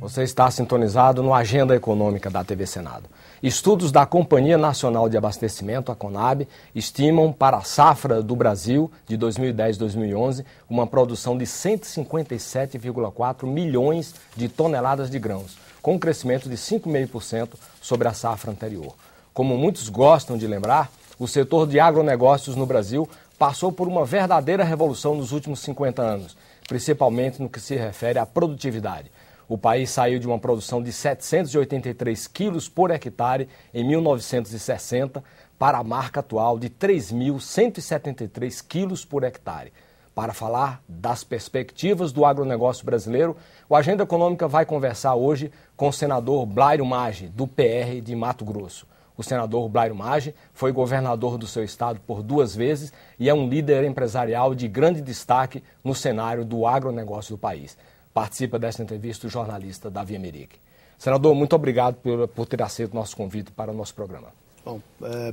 Você está sintonizado no Agenda Econômica da TV Senado. Estudos da Companhia Nacional de Abastecimento, a Conab, estimam para a safra do Brasil de 2010-2011 uma produção de 157,4 milhões de toneladas de grãos, com um crescimento de 5,5% sobre a safra anterior. Como muitos gostam de lembrar, o setor de agronegócios no Brasil passou por uma verdadeira revolução nos últimos 50 anos, principalmente no que se refere à produtividade. O país saiu de uma produção de 783 quilos por hectare em 1960 para a marca atual de 3.173 quilos por hectare. Para falar das perspectivas do agronegócio brasileiro, o Agenda Econômica vai conversar hoje com o senador Blairo Maggi, do PR de Mato Grosso. O senador Blairo Maggi foi governador do seu estado por 2 vezes e é um líder empresarial de grande destaque no cenário do agronegócio do país. Participa desta entrevista o jornalista Davi Emerick. Senador, muito obrigado por ter aceito o nosso convite para o nosso programa. Bom,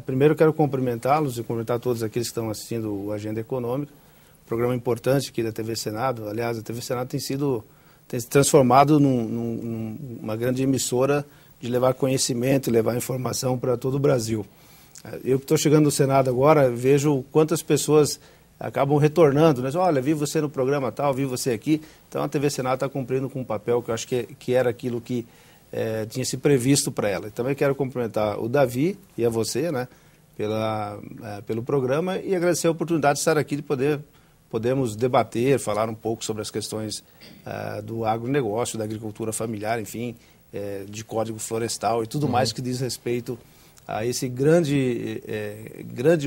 primeiro quero cumprimentá-los e cumprimentar todos aqueles que estão assistindo o Agenda Econômica, programa importante aqui da TV Senado. Aliás, a TV Senado tem se transformado numa grande emissora de levar conhecimento e levar informação para todo o Brasil. Eu que estou chegando no Senado agora, vejo quantas pessoas acabam retornando, né? Olha, vi você no programa tal, vi você aqui. Então a TV Senado está cumprindo com um papel que eu acho que era aquilo que tinha se previsto para ela. E também quero cumprimentar o Davi e a você, né, pelo programa e agradecer a oportunidade de estar aqui, de podermos debater, falar um pouco sobre as questões do agronegócio, da agricultura familiar, enfim, de código florestal e tudo mais que diz respeito a esse grande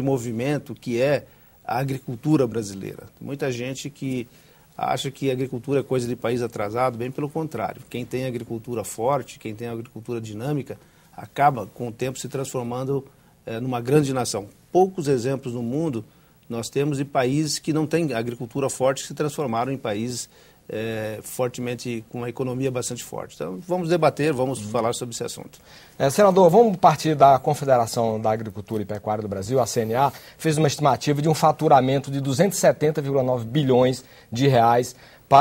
movimento que é a agricultura brasileira. Muita gente que acha que a agricultura é coisa de país atrasado, bem pelo contrário. Quem tem agricultura forte, quem tem agricultura dinâmica, acaba com o tempo se transformando numa grande nação. Poucos exemplos no mundo nós temos de países que não têm agricultura forte, que se transformaram em países fortemente, com uma economia bastante forte. Então, vamos debater, vamos falar sobre esse assunto. Senador, vamos partir da Confederação da Agricultura e Pecuária do Brasil, a CNA, fez uma estimativa de um faturamento de 270,9 bilhões de reais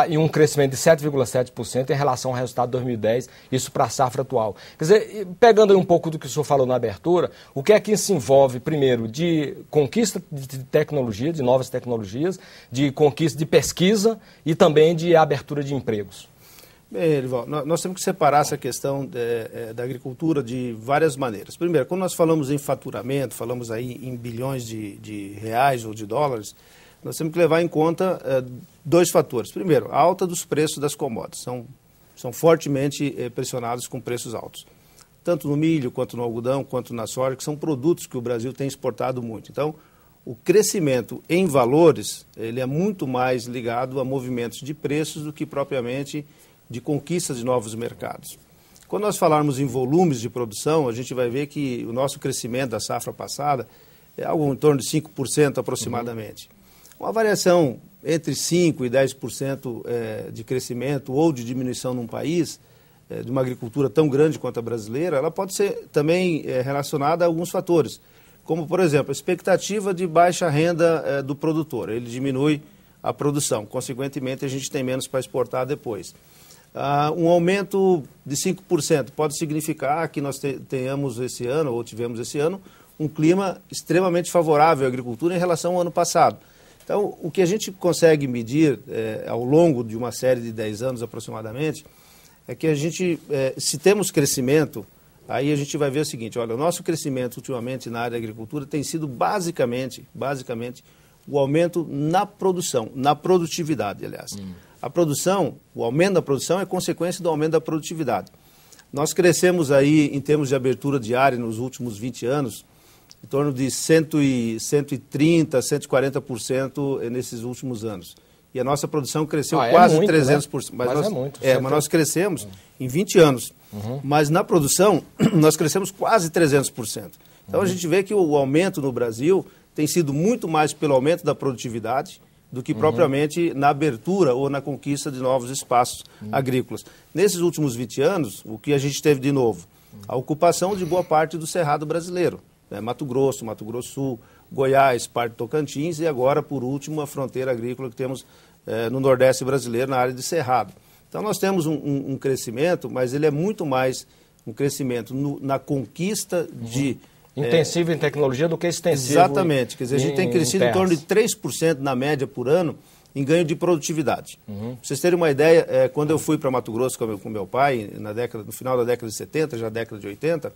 e um crescimento de 7,7% em relação ao resultado de 2010, isso para a safra atual. Quer dizer, pegando aí um pouco do que o senhor falou na abertura, o que é que se envolve, primeiro, de conquista de tecnologia, de novas tecnologias, de conquista de pesquisa e também de abertura de empregos? Bem, Erival, nós temos que separar essa questão da agricultura de várias maneiras. Primeiro, quando nós falamos em faturamento, falamos aí em bilhões de reais ou de dólares, nós temos que levar em conta 2 fatores. Primeiro, a alta dos preços das commodities. São fortemente pressionados com preços altos. Tanto no milho, quanto no algodão, quanto na soja, que são produtos que o Brasil tem exportado muito. Então, o crescimento em valores, ele é muito mais ligado a movimentos de preços do que propriamente de conquistas de novos mercados. Quando nós falarmos em volumes de produção, a gente vai ver que o nosso crescimento da safra passada é algo em torno de 5% aproximadamente. Uma variação entre 5% e 10% de crescimento ou de diminuição num país, de uma agricultura tão grande quanto a brasileira, ela pode ser também relacionada a alguns fatores, como, por exemplo, a expectativa de baixa renda do produtor. Ele diminui a produção, consequentemente, a gente tem menos para exportar depois. Um aumento de 5% pode significar que nós tenhamos esse ano, ou tivemos esse ano, um clima extremamente favorável à agricultura em relação ao ano passado. Então, o que a gente consegue medir ao longo de uma série de 10 anos aproximadamente, é que a gente, se temos crescimento, aí a gente vai ver o seguinte, olha, o nosso crescimento ultimamente na área da agricultura tem sido basicamente o aumento na produção, na produtividade, aliás. A produção, o aumento da produção é consequência do aumento da produtividade. Nós crescemos aí, em termos de abertura de área nos últimos 20 anos, em torno de 130%, 140% nesses últimos anos. E a nossa produção cresceu quase muito, 300%. Né? Mas é muito. Mas nós crescemos em 20 anos. Mas na produção, nós crescemos quase 300%. Então a gente vê que o aumento no Brasil tem sido muito mais pelo aumento da produtividade do que propriamente na abertura ou na conquista de novos espaços agrícolas. Nesses últimos 20 anos, o que a gente teve de novo? A ocupação de boa parte do cerrado brasileiro. Mato Grosso, Mato Grosso Sul, Goiás, parte do Tocantins e agora, por último, a fronteira agrícola que temos no Nordeste brasileiro, na área de Cerrado. Então nós temos um crescimento, mas ele é muito mais um crescimento na conquista de... Intensivo em tecnologia do que extensivo. Exatamente. Quer dizer, a gente tem crescido em torno de 3% na média por ano em ganho de produtividade. Para vocês terem uma ideia, quando eu fui para Mato Grosso com meu pai, no final da década de 70, já década de 80,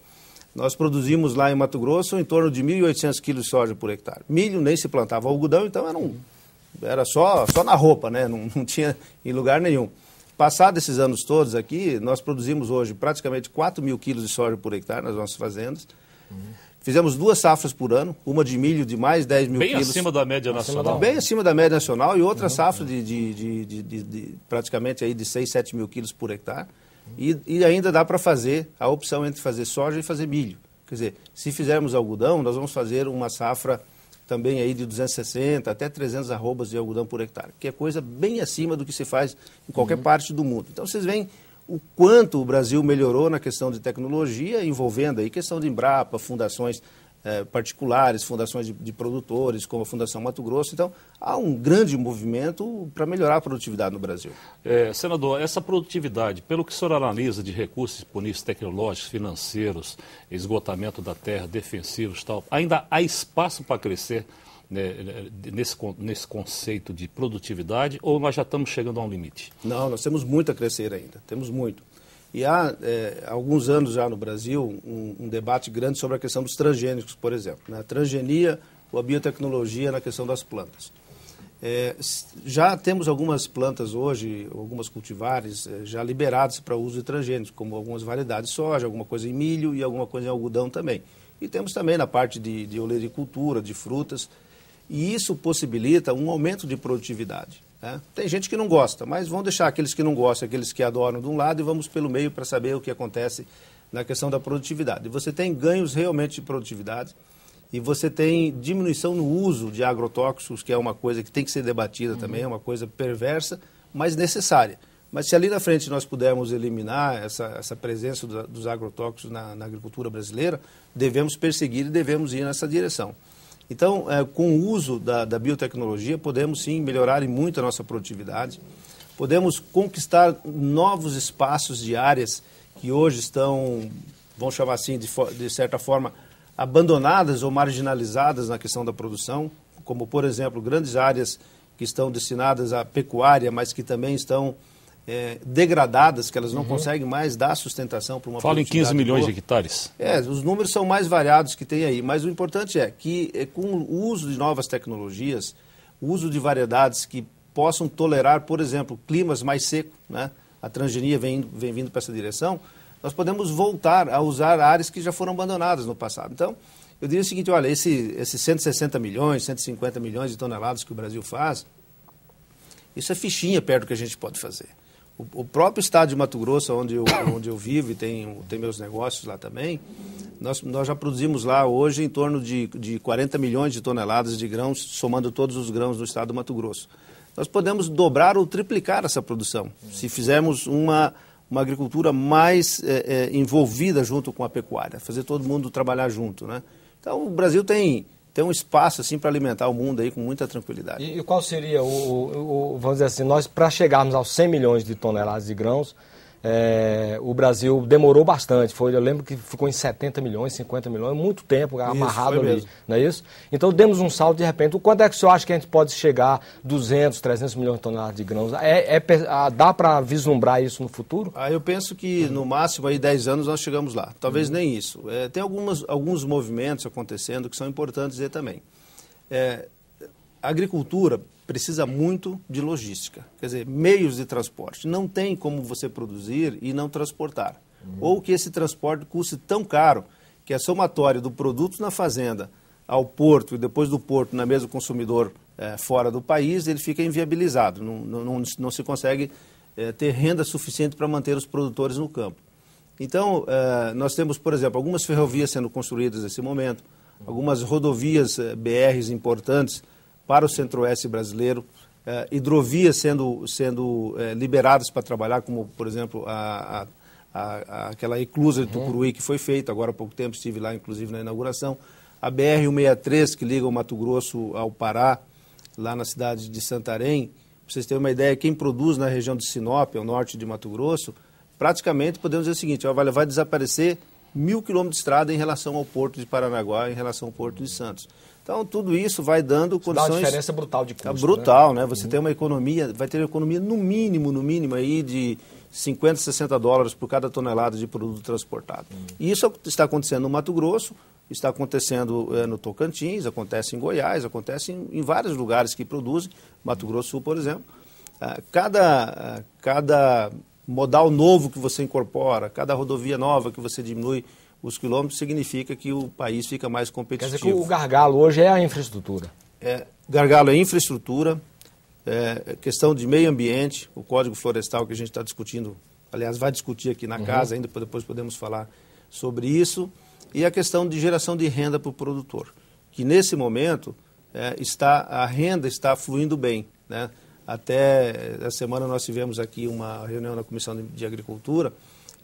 nós produzimos lá em Mato Grosso em torno de 1.800 quilos de soja por hectare. Milho nem se plantava, algodão, então era só na roupa, né? Não tinha em lugar nenhum. Passados esses anos todos aqui, nós produzimos hoje praticamente 4.000 quilos de soja por hectare nas nossas fazendas. Fizemos 2 safras por ano, uma de milho de mais 10 mil quilos. Bem acima da média nacional. Bem acima da média nacional e outra safra de praticamente aí de 6, 7 mil quilos por hectare. E ainda dá para fazer a opção entre fazer soja e fazer milho. Quer dizer, se fizermos algodão, nós vamos fazer uma safra também aí de 260 até 300 arrobas de algodão por hectare, que é coisa bem acima do que se faz em qualquer parte do mundo. Então vocês veem o quanto o Brasil melhorou na questão de tecnologia, envolvendo aí questão de Embrapa, fundações particulares, fundações de produtores, como a Fundação Mato Grosso. Então, há um grande movimento para melhorar a produtividade no Brasil. Senador, essa produtividade, pelo que o senhor analisa de recursos disponíveis tecnológicos, financeiros, esgotamento da terra, defensivos e tal, ainda há espaço para crescer, né, nesse conceito de produtividade, ou nós já estamos chegando a um limite? Não, nós temos muito a crescer ainda, temos muito. E há alguns anos já no Brasil um debate grande sobre a questão dos transgênicos, por exemplo, né? A transgenia ou a biotecnologia na questão das plantas. Já temos algumas plantas hoje, algumas cultivares já liberadas para uso de transgênicos, como algumas variedades de soja, alguma coisa em milho e alguma coisa em algodão também. E temos também na parte de olericultura, de frutas, e isso possibilita um aumento de produtividade. Tem gente que não gosta, mas vamos deixar aqueles que não gostam, aqueles que adoram de um lado e vamos pelo meio para saber o que acontece na questão da produtividade. Você tem ganhos realmente de produtividade e você tem diminuição no uso de agrotóxicos, que é uma coisa que tem que ser debatida também, é uma coisa perversa, mas necessária. Mas se ali na frente nós pudermos eliminar essa presença dos agrotóxicos na agricultura brasileira, devemos perseguir e devemos ir nessa direção. Então, com o uso da biotecnologia, podemos sim melhorar muito a nossa produtividade, podemos conquistar novos espaços de áreas que hoje estão, vamos chamar assim, de certa forma, abandonadas ou marginalizadas na questão da produção, como, por exemplo, grandes áreas que estão destinadas à pecuária, mas que também estão degradadas, que elas não conseguem mais dar sustentação para uma Fala em 15 milhões boa. de hectares. Os números são mais variados que tem aí, mas o importante é que com o uso de novas tecnologias, o uso de variedades que possam tolerar, por exemplo, climas mais secos, né? A transgenia vem vindo para essa direção, nós podemos voltar a usar áreas que já foram abandonadas no passado. Então, eu diria o seguinte, olha, esses 160 milhões, 150 milhões de toneladas que o Brasil faz, isso é fichinha perto do que a gente pode fazer. O próprio estado de Mato Grosso, onde eu vivo e tem meus negócios lá também, nós já produzimos lá hoje em torno de 40 milhões de toneladas de grãos, somando todos os grãos do estado do Mato Grosso. Nós podemos dobrar ou triplicar essa produção, se fizermos uma agricultura mais envolvida junto com a pecuária, fazer todo mundo trabalhar junto, né? Então, o Brasil tem um espaço assim para alimentar o mundo aí com muita tranquilidade. E qual seria vamos dizer assim, nós para chegarmos aos 100 milhões de toneladas de grãos, o Brasil demorou bastante, eu lembro que ficou em 70 milhões, 50 milhões, muito tempo amarrado ali, não é isso? Então demos um salto de repente. Quando é que o senhor acha que a gente pode chegar 200, 300 milhões de toneladas de grãos? Dá para vislumbrar isso no futuro? Eu penso que no máximo aí 10 anos nós chegamos lá, talvez nem isso. Tem alguns movimentos acontecendo que são importantes dizer também. A agricultura precisa muito de logística, quer dizer, meios de transporte. Não tem como você produzir e não transportar. Ou que esse transporte custe tão caro que a somatória do produto na fazenda ao porto e depois do porto na mesa do consumidor fora do país, ele fica inviabilizado. Não se consegue ter renda suficiente para manter os produtores no campo. Então, nós temos, por exemplo, algumas ferrovias sendo construídas nesse momento, algumas rodovias BRs importantes para o centro-oeste brasileiro, hidrovias sendo liberadas para trabalhar, como, por exemplo, aquela eclusa de Tucuruí que foi feita, agora há pouco tempo estive lá, inclusive, na inauguração, a BR-163, que liga o Mato Grosso ao Pará, lá na cidade de Santarém. vocês terem uma ideia, quem produz na região de Sinop, ao norte de Mato Grosso, praticamente podemos dizer o seguinte, vai desaparecer 1.000 quilômetros de estrada em relação ao Porto de Paranaguá, em relação ao Porto de Santos. Então, tudo isso vai dando condições... Dá uma diferença brutal de custo. É brutal, né? Você tem uma economia, vai ter uma economia no mínimo aí de 50, 60 dólares por cada tonelada de produto transportado. E isso está acontecendo no Mato Grosso, está acontecendo no Tocantins, acontece em Goiás, acontece em vários lugares que produzem, Mato Grosso do Sul, por exemplo. Cada modal novo que você incorpora, cada rodovia nova que você diminui os quilômetros, significa que o país fica mais competitivo. Quer dizer que o gargalo hoje é a infraestrutura. Gargalo é infraestrutura, questão de meio ambiente, o Código Florestal que a gente está discutindo, aliás, vai discutir aqui na casa, ainda depois podemos falar sobre isso, e a questão de geração de renda para o produtor, que nesse momento a renda está fluindo bem, né? Até essa semana nós tivemos aqui uma reunião na Comissão de Agricultura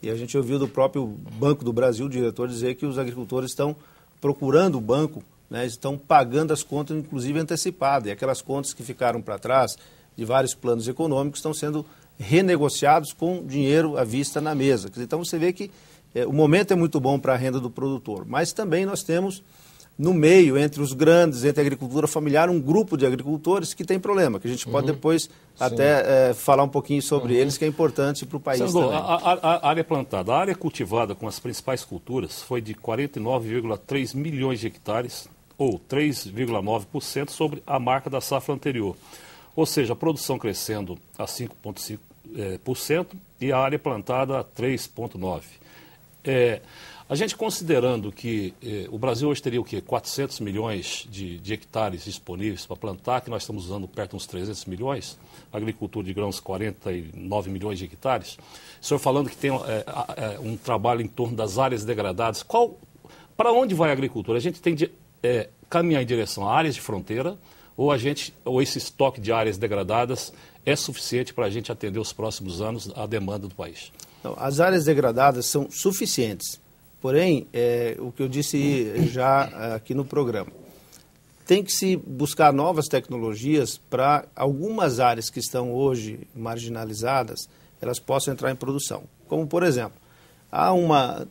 e a gente ouviu do próprio Banco do Brasil, o diretor, dizer que os agricultores estão procurando o banco, né, estão pagando as contas, inclusive antecipadas, e aquelas contas que ficaram para trás de vários planos econômicos estão sendo renegociados com dinheiro à vista na mesa. Então você vê que o momento é muito bom para a renda do produtor, mas também nós temos no meio, entre os grandes, entre a agricultura familiar, um grupo de agricultores que tem problema, que a gente pode depois até falar um pouquinho sobre eles, que é importante para o país também. A área plantada, a área cultivada com as principais culturas foi de 49,3 milhões de hectares, ou 3,9% sobre a marca da safra anterior. Ou seja, a produção crescendo a 5,5% e a área plantada a 3,9%. A gente considerando que o Brasil hoje teria o quê? 400 milhões de hectares disponíveis para plantar, que nós estamos usando perto de uns 300 milhões, a agricultura de grãos 49 milhões de hectares. O senhor falando que tem um trabalho em torno das áreas degradadas. Para onde vai a agricultura? A gente tem de caminhar em direção a áreas de fronteira ou esse estoque de áreas degradadas é suficiente para a gente atender os próximos anos a demanda do país? Não, as áreas degradadas são suficientes. Porém, o que eu disse já aqui no programa, tem que se buscar novas tecnologias para algumas áreas que estão hoje marginalizadas, elas possam entrar em produção. Como, por exemplo,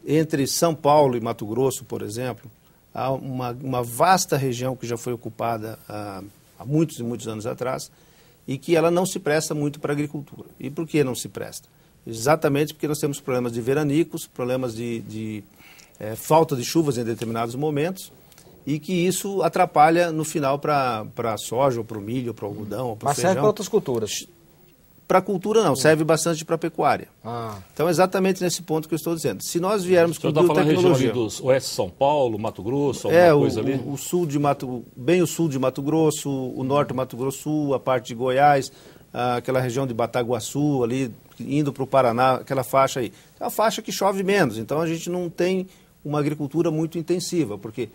entre São Paulo e Mato Grosso, por exemplo, há uma vasta região que já foi ocupada há muitos e muitos anos atrás e que ela não se presta muito para a agricultura. E por que não se presta? Exatamente porque nós temos problemas de veranicos, problemas de falta de chuvas em determinados momentos e que isso atrapalha no final para a soja, ou para o milho, ou para o algodão, ou para o feijão. Mas serve para outras culturas? Para a cultura não, serve bastante para a pecuária. Então, exatamente nesse ponto que eu estou dizendo. Se nós viermos com biotecnologia... Você está falando da região do oeste de São Paulo, Mato Grosso, alguma coisa ali? O sul de bem o sul de Mato Grosso, o norte do Mato Grosso Sul, a parte de Goiás, aquela região de Bataguaçu, ali, indo para o Paraná, aquela faixa aí. É uma faixa que chove menos, então a gente não tem uma agricultura muito intensiva, porque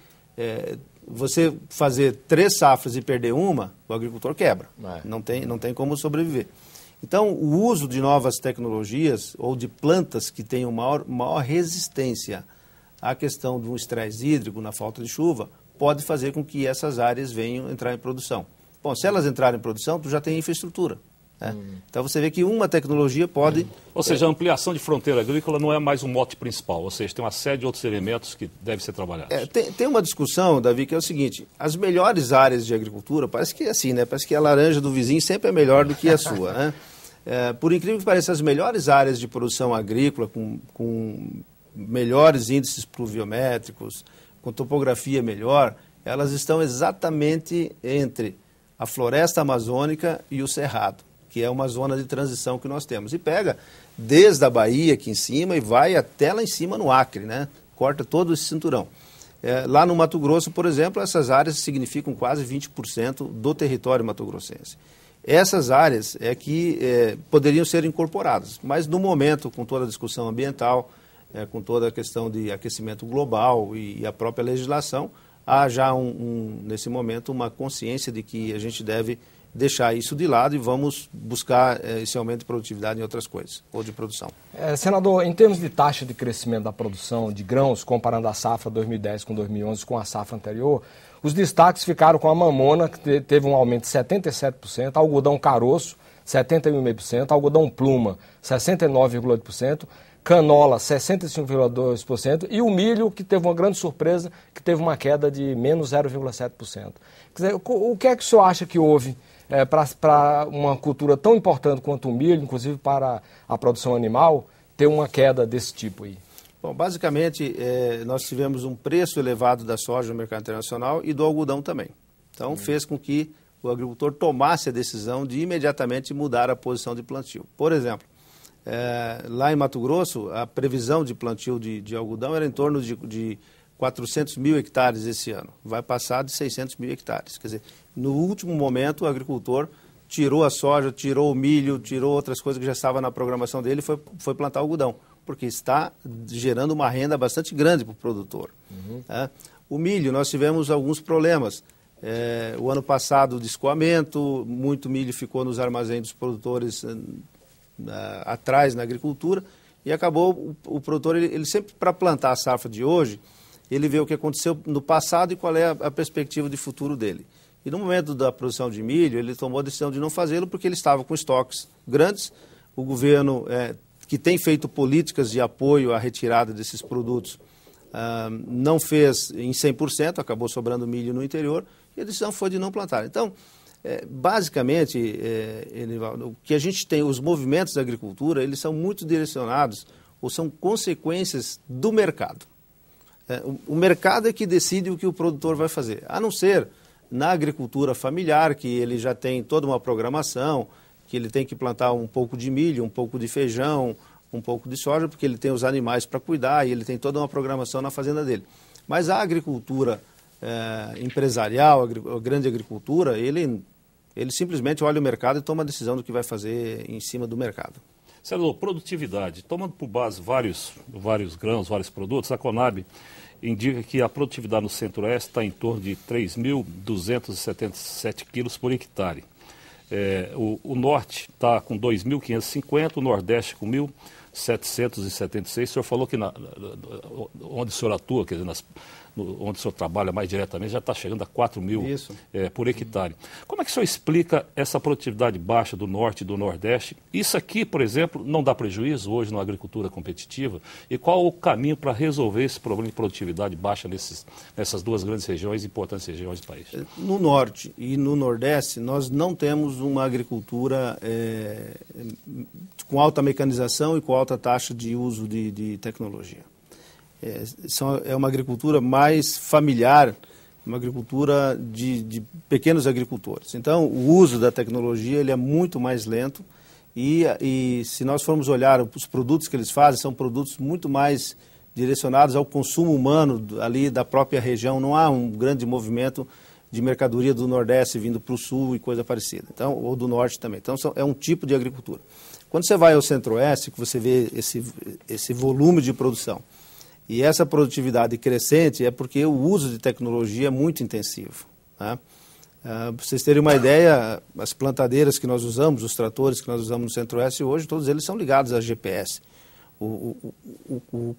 você fazer 3 safras e perder uma, o agricultor quebra, não tem como sobreviver. Então, o uso de novas tecnologias ou de plantas que tenham maior resistência à questão do estresse hídrico, na falta de chuva, pode fazer com que essas áreas venham entrar em produção. Bom, se elas entrarem em produção, tu já tem infraestrutura. Então você vê que uma tecnologia pode... Ou seja, a ampliação de fronteira agrícola não é mais um mote principal, ou seja, tem uma série de outros elementos que devem ser trabalhados. Tem uma discussão, Davi, que é o seguinte, as melhores áreas de agricultura, parece que é assim, né? Parece que a laranja do vizinho sempre é melhor do que a sua, né? Por incrível que pareça, as melhores áreas de produção agrícola, com melhores índices pluviométricos, com topografia melhor, elas estão exatamente entre a floresta amazônica e o cerrado, que é uma zona de transição que nós temos. E pega desde a Bahia aqui em cima e vai até lá em cima no Acre, né? Corta todo esse cinturão. Lá no Mato Grosso, por exemplo, essas áreas significam quase 20% do território mato-grossense. Essas áreas poderiam ser incorporadas, mas no momento, com toda a discussão ambiental, com toda a questão de aquecimento global e a própria legislação, há já nesse momento uma consciência de que a gente deve deixar isso de lado e vamos buscar esse aumento de produtividade em outras coisas, ou de produção. Senador, em termos de taxa de crescimento da produção de grãos, comparando a safra 2010 com 2011 com a safra anterior, os destaques ficaram com a mamona, que teve um aumento de 77%, algodão caroço, 71,5%, algodão pluma, 69,8%, canola, 65,2%, e o milho, que teve uma grande surpresa, que teve uma queda de menos 0,7%. Quer dizer, o que é que o senhor acha que houve para uma cultura tão importante quanto o milho, inclusive para a produção animal, ter uma queda desse tipo aí? Bom, basicamente, nós tivemos um preço elevado da soja no mercado internacional e do algodão também. Então, fez com que o agricultor tomasse a decisão de imediatamente mudar a posição de plantio. Por exemplo, lá em Mato Grosso, a previsão de plantio de algodão era em torno de 400 mil hectares esse ano. Vai passar de 600 mil hectares. Quer dizer, no último momento, o agricultor tirou a soja, tirou o milho, tirou outras coisas que já estavam na programação dele e foi plantar algodão, porque está gerando uma renda bastante grande para o produtor. O milho, nós tivemos alguns problemas. O ano passado, de escoamento, muito milho ficou nos armazéns dos produtores atrás na agricultura, e acabou o produtor, ele sempre, para plantar a safra de hoje, ele vê o que aconteceu no passado e qual é a perspectiva de futuro dele. E no momento da produção de milho, ele tomou a decisão de não fazê-lo porque ele estava com estoques grandes. O governo, que tem feito políticas de apoio à retirada desses produtos, não fez em 100%, acabou sobrando milho no interior, e a decisão foi de não plantar. Então, basicamente, o que a gente tem, os movimentos da agricultura, eles são muito direcionados, ou são consequências do mercado. O mercado é que decide o que o produtor vai fazer, a não ser na agricultura familiar, que ele já tem toda uma programação, que ele tem que plantar um pouco de milho, um pouco de feijão, um pouco de soja, porque ele tem os animais para cuidar e ele tem toda uma programação na fazenda dele. Mas a agricultura empresarial, a grande agricultura, ele simplesmente olha o mercado e toma a decisão do que vai fazer em cima do mercado. Senador, produtividade. Tomando por base vários grãos, vários produtos, a Conab indica que a produtividade no Centro-Oeste está em torno de 3.277 quilos por hectare. O Norte está com 2.550, o Nordeste com 1.776. O senhor falou que onde o senhor atua, quer dizer, onde o senhor trabalha mais diretamente, já está chegando a 4.000 por hectare. Como é que o senhor explica essa produtividade baixa do Norte e do Nordeste? Isso aqui, por exemplo, não dá prejuízo hoje na agricultura competitiva? E qual o caminho para resolver esse problema de produtividade baixa nessas duas grandes regiões, importantes regiões do país? No Norte e no Nordeste, nós não temos uma agricultura com alta mecanização e com alta taxa de uso de tecnologia. É uma agricultura mais familiar, uma agricultura de pequenos agricultores. Então, o uso da tecnologia ele é muito mais lento e se nós formos olhar os produtos que eles fazem, são produtos muito mais direcionados ao consumo humano ali da própria região. Não há um grande movimento de mercadoria do Nordeste vindo para o Sul e coisa parecida, então, ou do Norte também. Então, é um tipo de agricultura. Quando você vai ao Centro-Oeste, que você vê esse volume de produção, e essa produtividade crescente é porque o uso de tecnologia é muito intensivo. Né? Para vocês terem uma ideia, as plantadeiras que nós usamos, os tratores que nós usamos no Centro-Oeste hoje, todos eles são ligados a GPS. O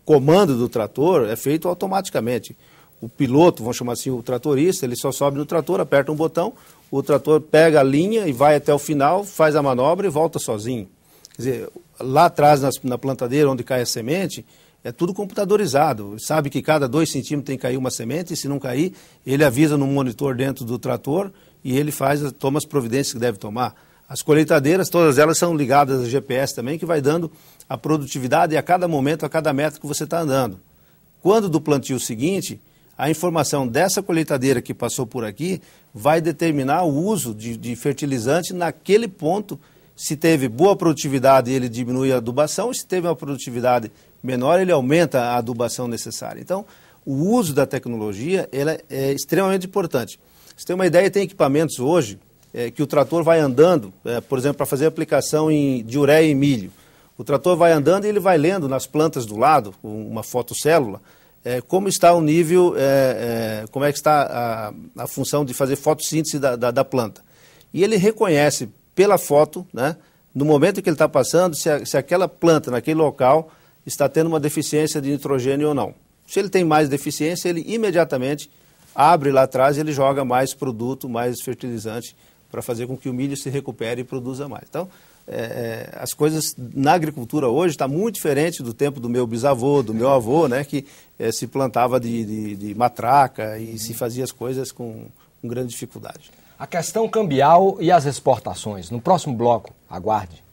comando do trator é feito automaticamente. O piloto, vamos chamar assim, o tratorista, ele só sobe no trator, aperta um botão, o trator pega a linha e vai até o final, faz a manobra e volta sozinho. Quer dizer, lá atrás, na plantadeira onde cai a semente, é tudo computadorizado. Sabe que cada 2 centímetros tem que cair uma semente, e se não cair, ele avisa no monitor dentro do trator e ele toma as providências que deve tomar. As colheitadeiras, todas elas são ligadas a GPS também, que vai dando a produtividade a cada momento, a cada metro que você está andando. Quando do plantio seguinte, a informação dessa colheitadeira que passou por aqui vai determinar o uso de fertilizante naquele ponto. Se teve boa produtividade, ele diminui a adubação, e se teve uma produtividade menor, ele aumenta a adubação necessária. Então, o uso da tecnologia ela é extremamente importante. Você tem uma ideia, tem equipamentos hoje que o trator vai andando, por exemplo, para fazer aplicação de ureia e milho. O trator vai andando e ele vai lendo nas plantas do lado, uma fotocélula, como está o nível, como é que está a função de fazer fotossíntese da planta. E ele reconhece pela foto, né, no momento que ele está passando, se aquela planta naquele local está tendo uma deficiência de nitrogênio ou não. Se ele tem mais deficiência, ele imediatamente abre lá atrás e ele joga mais produto, mais fertilizante para fazer com que o milho se recupere e produza mais. Então, as coisas na agricultura hoje está muito diferente do tempo do meu bisavô, do meu avô, né, que se plantava de matraca e se fazia as coisas com grande dificuldade. A questão cambial e as exportações. No próximo bloco, aguarde.